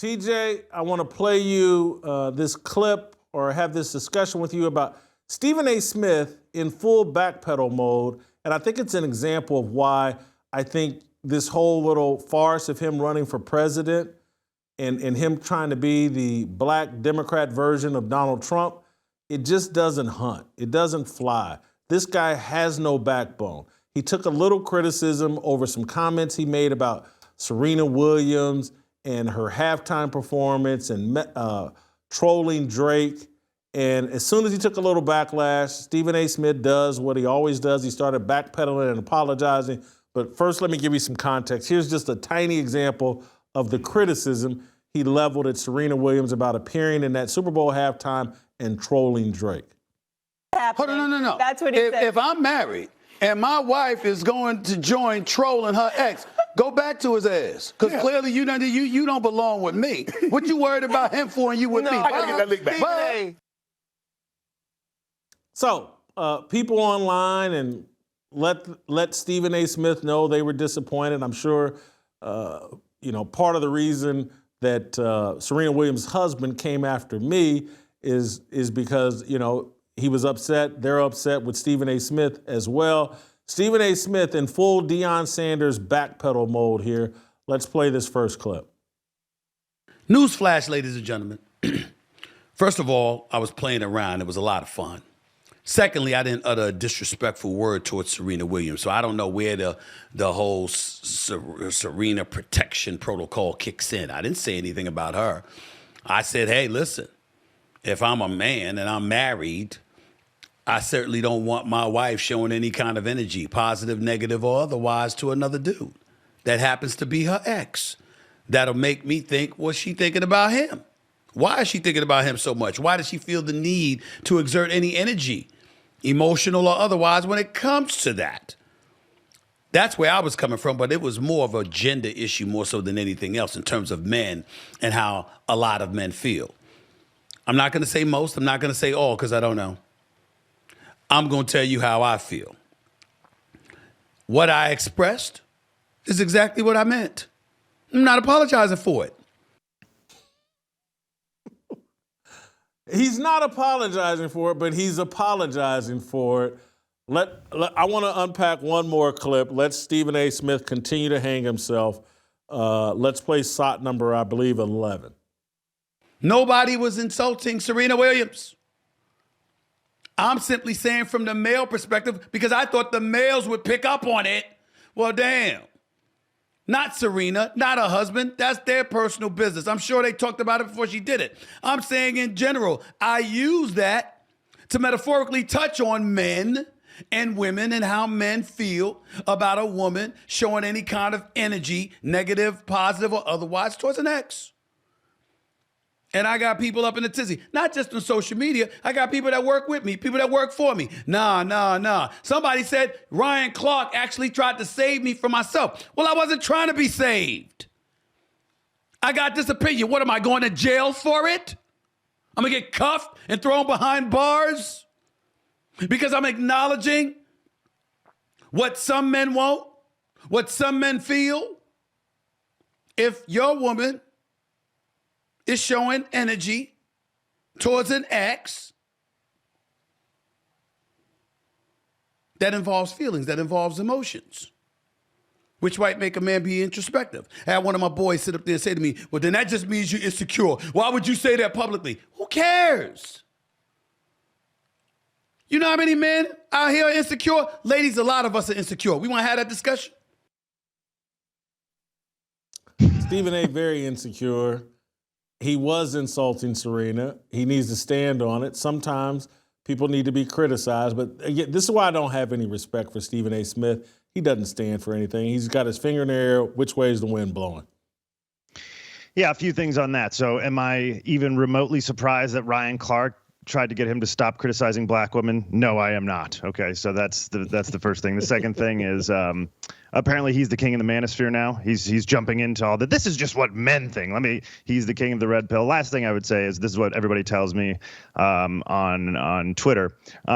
TJ, I want to play you this clip or have this discussion with you about Stephen A. Smith in full backpedal mode. And I think it's an example of why I think this whole little farce of him running for president and him trying to be the black Democrat version of Donald Trump, it just doesn't hunt. It doesn't fly. This guy has no backbone. He took a little criticism over some comments he made about Serena Williams and her halftime performance and trolling Drake. And as soon as he took a little backlash, Stephen A. Smith does what he always does. He started backpedaling and apologizing. But first, let me give you some context. Here's just a tiny example of the criticism he leveled at Serena Williams about appearing in that Super Bowl halftime and trolling Drake. Hold on, no. That's what he said. If I'm married and my wife is going to join trolling her ex, go back to his ass. Because clearly you don't belong with me. What you worried about him for and you with me? I gotta get that link back. Bye. So people online and let Stephen A. Smith know they were disappointed. I'm sure, part of the reason that Serena Williams' husband came after me is because, he was upset. They're upset with Stephen A. Smith as well. Stephen A. Smith in full Deion Sanders backpedal mode here. Let's play this first clip. Newsflash, ladies and gentlemen. First of all, I was playing around. It was a lot of fun. Secondly, I didn't utter a disrespectful word towards Serena Williams, so I don't know where the whole Serena protection protocol kicks in. I didn't say anything about her. I said, hey, listen, if I'm a man and I'm married, I certainly don't want my wife showing any kind of energy, positive, negative, or otherwise, to another dude that happens to be her ex. That'll make me think, what's she thinking about him? Why is she thinking about him so much? Why does she feel the need to exert any energy, emotional or otherwise, when it comes to that? That's where I was coming from, but it was more of a gender issue more so than anything else in terms of men and how a lot of men feel. I'm not going to say most. I'm not going to say all because I don't know. I'm going to tell you how I feel. What I expressed is exactly what I meant. I'm not apologizing for it. He's not apologizing for it, but he's apologizing for it. I want to unpack one more clip. Let Stephen A. Smith continue to hang himself. Let's play SOT number, I believe, 11. Nobody was insulting Serena Williams. I'm simply saying from the male perspective because I thought the males would pick up on it. Well, damn. Not Serena, not her husband. That's their personal business. I'm sure they talked about it before she did it. I'm saying in general, I use that to metaphorically touch on men and women and how men feel about a woman showing any kind of energy, negative, positive, or otherwise, towards an ex. And I got people up in the tizzy, not just on social media. I got people that work with me, people that work for me. Nah. Somebody said Ryan Clark actually tried to save me from myself. Well, I wasn't trying to be saved. I got this opinion. What, am I going to jail for it? I'm going to get cuffed and thrown behind bars? Because I'm acknowledging what some men want, what some men feel. If your woman is showing energy towards an ex, that involves feelings, that involves emotions, which might make a man be introspective. I had one of my boys sit up there and say to me, well, then that just means you're insecure. Why would you say that publicly? Who cares? You know how many men out here are insecure? Ladies, a lot of us are insecure. We want to have that discussion? Stephen A. very insecure. He was insulting Serena. He needs to stand on it. Sometimes people need to be criticized. But again, this is why I don't have any respect for Stephen A. Smith. He doesn't stand for anything. He's got his finger in the air. Which way is the wind blowing? Yeah, a few things on that. So am I even remotely surprised that Ryan Clark tried to get him to stop criticizing black women. No, I am not. Okay, so that's the first thing. The second thing is apparently he's the king of the manosphere now. He's jumping into all that. This is just what men think. He's the king of the red pill. Last thing I would say is this is what everybody tells me on Twitter.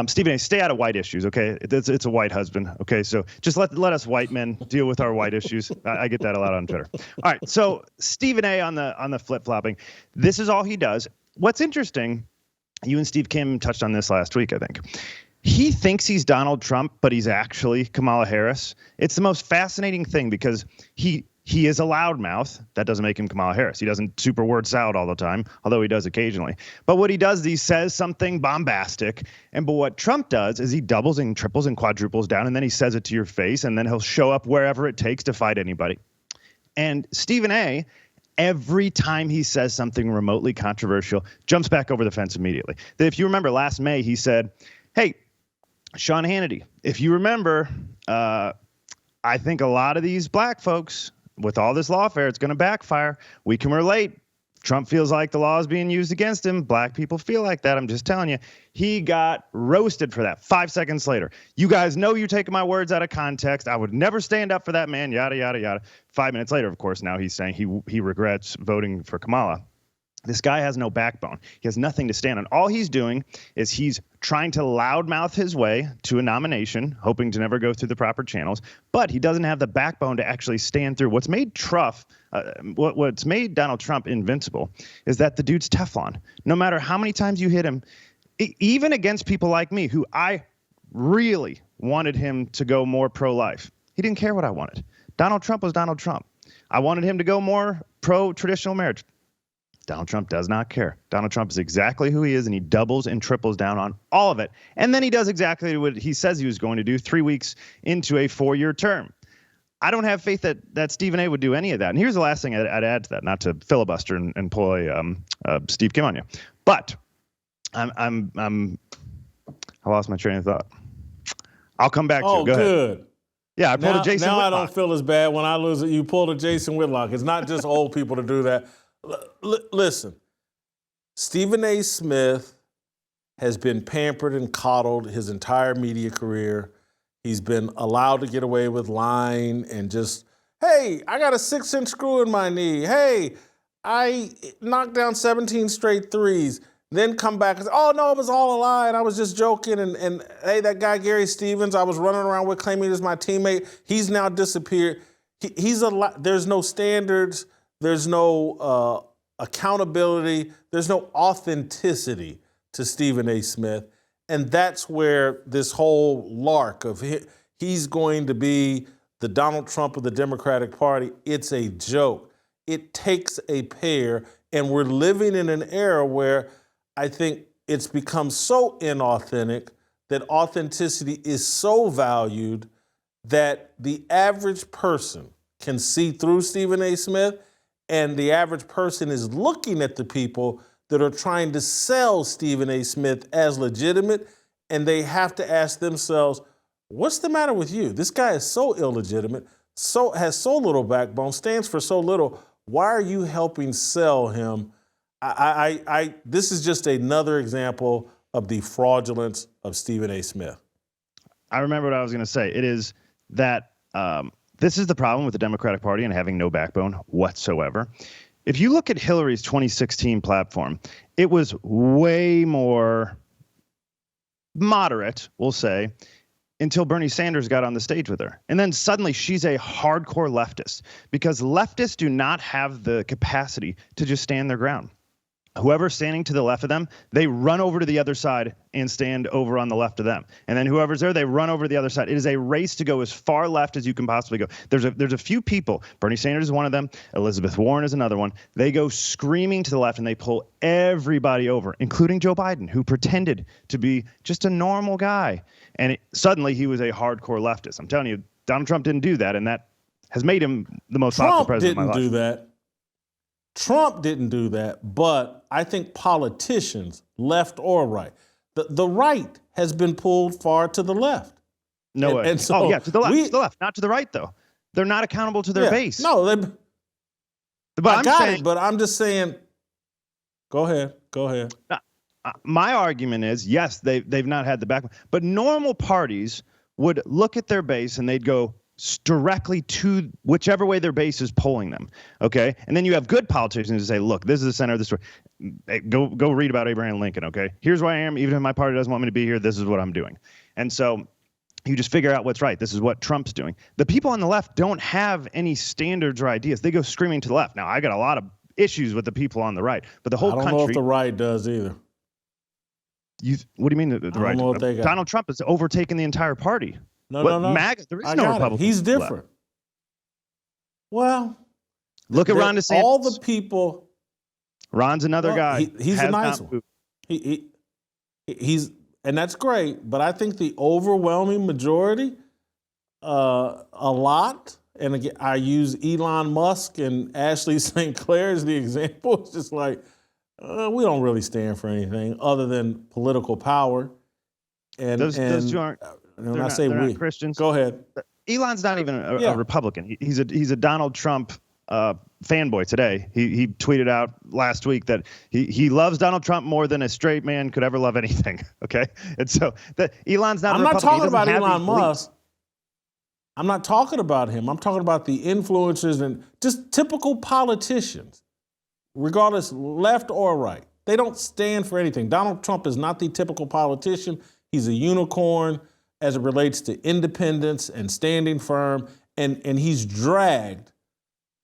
Stephen A., stay out of white issues, okay? It's a white husband, okay? So just let us white men deal with our white issues. I get that a lot on Twitter. All right, so Stephen A. on the flip-flopping. This is all he does. What's interesting, you and Steve Kim touched on this last week, I think. He thinks he's Donald Trump, but he's actually Kamala Harris. It's the most fascinating thing because he is a loudmouth. That doesn't make him Kamala Harris. He doesn't super word salad all the time, although he does occasionally. But what he does is he says something bombastic. But what Trump does is he doubles and triples and quadruples down, and then he says it to your face, and then he'll show up wherever it takes to fight anybody. And Stephen A., every time he says something remotely controversial, jumps back over the fence immediately. If you remember last May, he said, hey, Sean Hannity, if you remember, I think a lot of these black folks, with all this lawfare, it's going to backfire. We can relate. Trump feels like the law is being used against him. Black people feel like that. I'm just telling you. He got roasted for that 5 seconds later. You guys know you're taking my words out of context. I would never stand up for that man, yada, yada, yada. 5 minutes later, of course, now he's saying he regrets voting for Kamala. This guy has no backbone. He has nothing to stand on. All he's doing is he's trying to loudmouth his way to a nomination, hoping to never go through the proper channels, but he doesn't have the backbone to actually stand through. What's made what's made Donald Trump invincible is that the dude's Teflon. No matter how many times you hit him, even against people like me, who I really wanted him to go more pro-life, he didn't care what I wanted. Donald Trump was Donald Trump. I wanted him to go more pro-traditional marriage. Donald Trump does not care. Donald Trump is exactly who he is, and he doubles and triples down on all of it. And then he does exactly what he says he was going to do 3 weeks into a 4-year term. I don't have faith that Stephen A. would do any of that. And here's the last thing I'd add to that, not to filibuster and pull a Steve Kim on you. But I lost my train of thought. I'll come back to it. Go good. Ahead. Yeah, I pulled a Jason Whitlock. Whitlock. I don't feel as bad when I lose it. You pulled a Jason Whitlock. It's not just old people to do that. Listen, Stephen A. Smith has been pampered and coddled his entire media career. He's been allowed to get away with lying and just, hey, I got a 6-inch screw in my knee. Hey, I knocked down 17 straight threes. Then come back and say, oh, no, it was all a lie, and I was just joking. And hey, that guy Gary Stevens I was running around with claiming he was my teammate, he's now disappeared. There's no standards. There's no accountability. There's no authenticity to Stephen A. Smith. And that's where this whole lark of he's going to be the Donald Trump of the Democratic Party, it's a joke. It takes a pair, and we're living in an era where I think it's become so inauthentic that authenticity is so valued that the average person can see through Stephen A. Smith, and the average person is looking at the people that are trying to sell Stephen A. Smith as legitimate, and they have to ask themselves, what's the matter with you? This guy is so illegitimate, has so little backbone, stands for so little. Why are you helping sell him? This is just another example of the fraudulence of Stephen A. Smith. I remember what I was going to say. It is that this is the problem with the Democratic Party and having no backbone whatsoever. If you look at Hillary's 2016 platform, it was way more moderate, we'll say, until Bernie Sanders got on the stage with her. And then suddenly she's a hardcore leftist because leftists do not have the capacity to just stand their ground. Whoever's standing to the left of them, they run over to the other side and stand over on the left of them. And then whoever's there, they run over to the other side. It is a race to go as far left as you can possibly go. There's a few people. Bernie Sanders is one of them. Elizabeth Warren is another one. They go screaming to the left and they pull everybody over, including Joe Biden, who pretended to be just a normal guy. And suddenly he was a hardcore leftist. I'm telling you, Donald Trump didn't do that, and that has made him the most popular president of my life. Trump didn't do that. Trump didn't do that, but I think politicians, left or right, the right has been pulled far to the left. No way. And so to the left, to the left, not to the right, though. They're not accountable to their base. No, but I got it, but I'm just saying, go ahead. my argument is, yes, they've not had the back, but normal parties would look at their base and they'd go directly to whichever way their base is polling them. Okay. And then you have good politicians who say, look, this is the center of the story. Hey, go read about Abraham Lincoln. Okay. Here's where I am. Even if my party doesn't want me to be here, this is what I'm doing. And so you just figure out what's right. This is what Trump's doing. The people on the left don't have any standards or ideas. They go screaming to the left. Now, I got a lot of issues with the people on the right, but the whole country. I don't know if the right does either. What do you mean the right? I don't know what they got. Donald Trump has overtaken the entire party. No. MAGA, there is no Republican. He's different. Well, look at Ron DeSantis. All the people. Ron's another guy. He's a nice one. He's, and that's great. But I think the overwhelming majority, a lot, and again, I use Elon Musk and Ashley St. Clair as the example. It's just like, we don't really stand for anything other than political power. And those two aren't. And I say we. Christians. Go ahead. Elon's not even a Republican. He's a Donald Trump fanboy today. He tweeted out last week that he loves Donald Trump more than a straight man could ever love anything. Okay, and so Elon's not. I'm not talking about Elon Musk. I'm not talking about him. I'm talking about the influencers and just typical politicians, regardless left or right. They don't stand for anything. Donald Trump is not the typical politician. He's a unicorn as it relates to independence and standing firm, and he's dragged,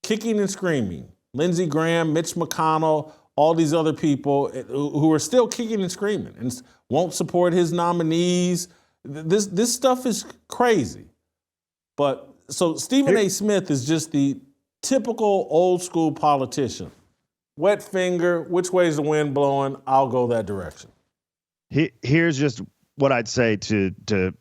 kicking and screaming. Lindsey Graham, Mitch McConnell, all these other people who are still kicking and screaming and won't support his nominees. This stuff is crazy. But so Stephen A. Smith is just the typical old school politician. Wet finger, which way is the wind blowing? I'll go that direction. Here's just what I'd say to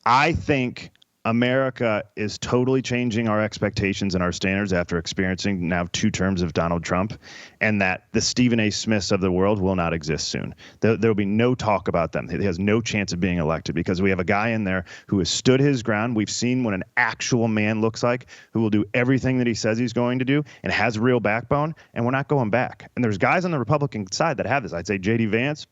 I think America is totally changing our expectations and our standards after experiencing now 2 terms of Donald Trump, and that the Stephen A. Smiths of the world will not exist soon. There will be no talk about them. He has no chance of being elected because we have a guy in there who has stood his ground. We've seen what an actual man looks like, who will do everything that he says he's going to do and has real backbone, and we're not going back. And there's guys on the Republican side that have this. I'd say J.D. Vance,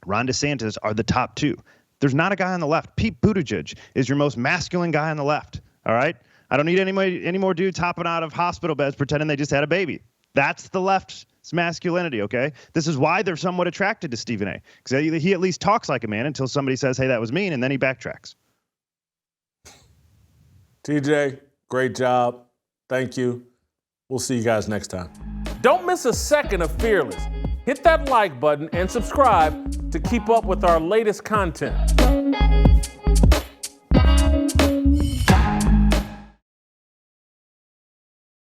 Ron DeSantis are the top 2. There's not a guy on the left. Pete Buttigieg is your most masculine guy on the left. All right. I don't need any more dudes hopping out of hospital beds pretending they just had a baby. That's the left's masculinity. OK, this is why they're somewhat attracted to Stephen A. Because he at least talks like a man until somebody says, hey, that was mean. And then he backtracks. TJ, great job. Thank you. We'll see you guys next time. Don't miss a second of Fearless. Hit that like button and subscribe to keep up with our latest content.